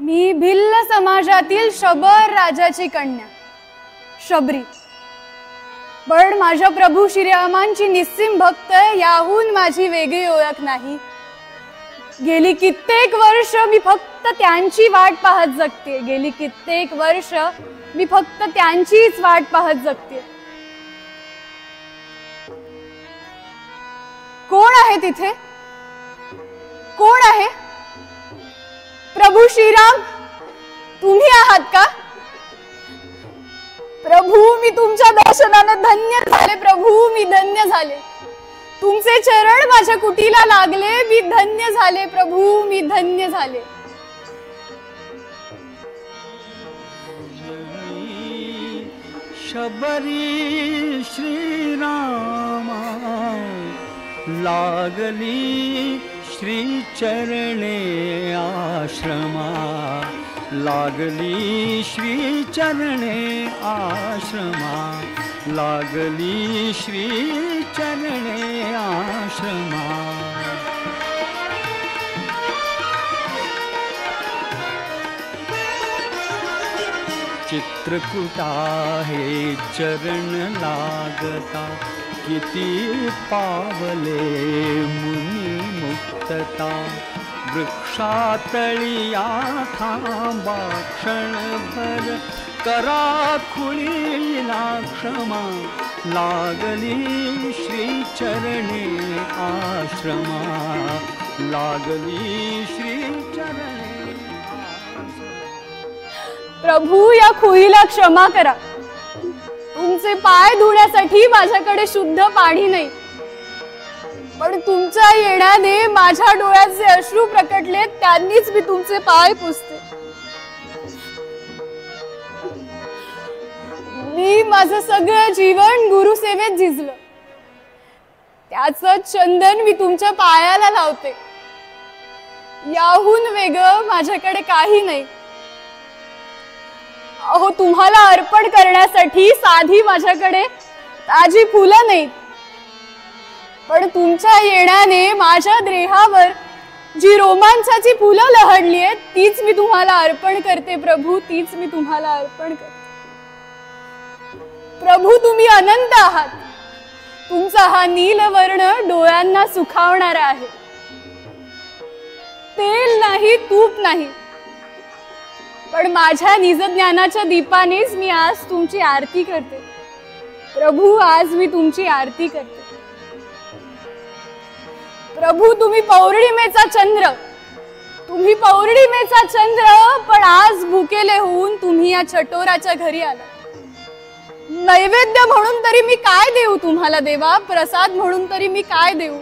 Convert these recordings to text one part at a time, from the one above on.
मी भिल्ल समाजातील शबर राजाची कन्या शबरी, पण माझ्या प्रभू श्रीरामांची निस्सीम भक्त याहून माझी वेगळी ओळख नाही. गेली कित्येक वर्ष मी फक्त त्यांची वाट पाहत जगते. गेली कित्येक वर्ष मी फक्त त्यांचीच वाट पाहत जगते. कोण आहे तिथे? कोण आहे? प्रभू श्रीराम, तुम्ही आहात का? प्रभू, मी तुमच्या दर्शनाने धन्य झाले. प्रभू, मी धन्य झाले. तुमचे चरण माझ्या कुटीला लागले. मी धन्य झाले. प्रभू, मी धन्य झाले. शबरी श्रीरामा लागली श्री चरणे आश्रमा, लागली श्री चरणे आश्रमा, लागली श्री चरणे आश्रमा. चित्रकूटा हे चरण लागता, किती पावले मुनी मुक्तता. वृक्षातळिया थांबा क्षणभर, करा खुळीला क्षमा, लागली श्री चरणे आश्रमा, लागली श्री चरणे. प्रभू, या खुईला क्षमा करा. तुमचे पाय धुण्यासाठी माझ्याकडे शुद्ध पाणी नाही, पण तुमच्या येण्याने माझ्या डोळ्याचे अश्रू प्रकटले. त्यांनीच मी तुमचे पाय पुसते. मी माझं सगळं जीवन गुरुसेवेत झिजलं. त्याचं चंदन मी तुमच्या पायाला लावते. याहून वेगळं माझ्याकडे काही नाही. अहो, तुम्हाला अर्पण करण्यासाठी साधी माझ्याकडे ताजी फुलं नाहीत, पण तुमच्या येण्याने माझ्या देहावर जी रोमांचाची फुलं लहडली आहेत, तीच मी तुम्हाला अर्पण करते. प्रभू, तीच मी तुम्हाला अर्पण करते. प्रभू, तुम्ही अनंत आहात. तुमचा हा नीलवर्ण डोळ्यांना सुखावणारा आहे. तेल नाही, तूप नाही, पण माझ्या निजज्ञानाच्या दीपानेच मी आज तुमची आरती करते. प्रभू, आज मी तुमची आरती करते. प्रभू, तुम्ही पौर्णिमेचा चंद्र, तुम्ही पौर्णिमेचा चंद्र, पण आज भुकेले होऊन तुम्ही या चटोराच्या घरी आला. नैवेद्य म्हणून तरी मी काय देऊ तुम्हाला देवा? प्रसाद म्हणून तरी मी काय देऊ?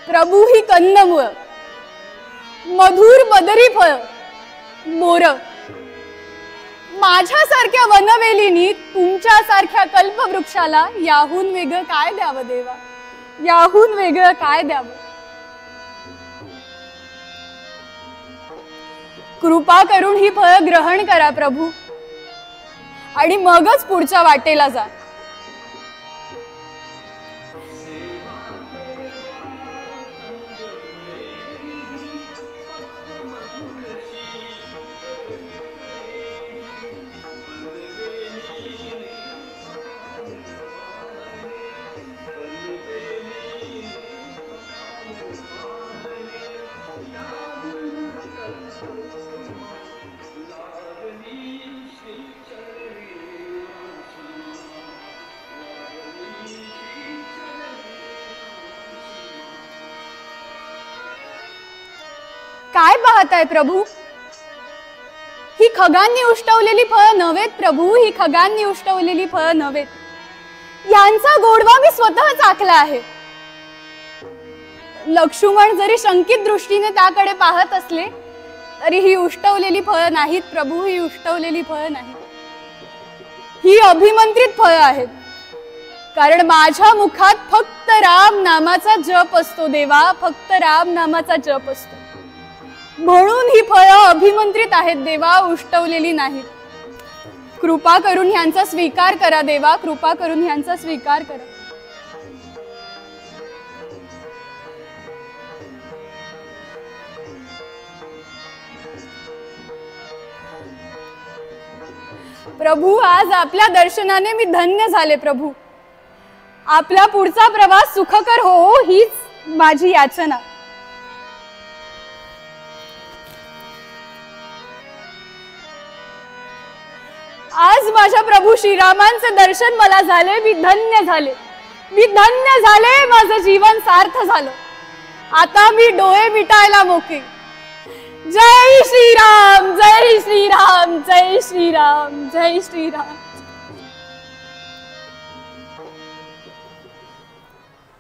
प्रभू, ही कंदमुळ, मधुर बदरी फळ, मोर, माझ्यासारख्या वनवेलीनी तुमच्यासारख्या कल्पवृक्षाला याहून वेगळं काय द्यावं देवा? याहून वेगळं काय द्यावं? कृपा करून ही फळ ग्रहण करा प्रभू, आणि मगच पुढच्या वाटेला जा. काय पाहताय प्रभू? ही खगांनी उष्टवलेली फळ नव्हेत प्रभू, ही खगांनी उष्टवलेली फळ नव्हेत. यांचा गोडवा मी स्वतः चाखला आहे. लक्ष्मण जरी शंकित दृष्टीने त्याकडे पाहत असले तरी ही उष्टवलेली फळ नाहीत प्रभू, ही उष्टवलेली फळ नाही. ही अभिमंत्रित फळ आहेत, कारण माझ्या मुखात फक्त राम नामाचा जप असतो देवा, फक्त राम नामाचा जप असतो. म्हणून ही फळं अभिमंत्रित आहेत देवा, उष्टवलेली नाहीत. कृपा करून ह्यांचा स्वीकार करा देवा, कृपा करून ह्यांचा स्वीकार करा. प्रभू, आज आपल्या दर्शनाने मी धन्य झाले. प्रभू, आपला पुढचा प्रवास सुखकर हो, हीच माझी याचना. आज माझ्या प्रभू श्रीरामांचे दर्शन मला झाले. मी धन्य झाले, मी धन्य झाले. माझं जीवन सार्थ झालं. आता मी डोळे मिटायला मोकळे. जय श्रीराम, जय श्रीराम, जय श्रीराम, जय श्रीराम.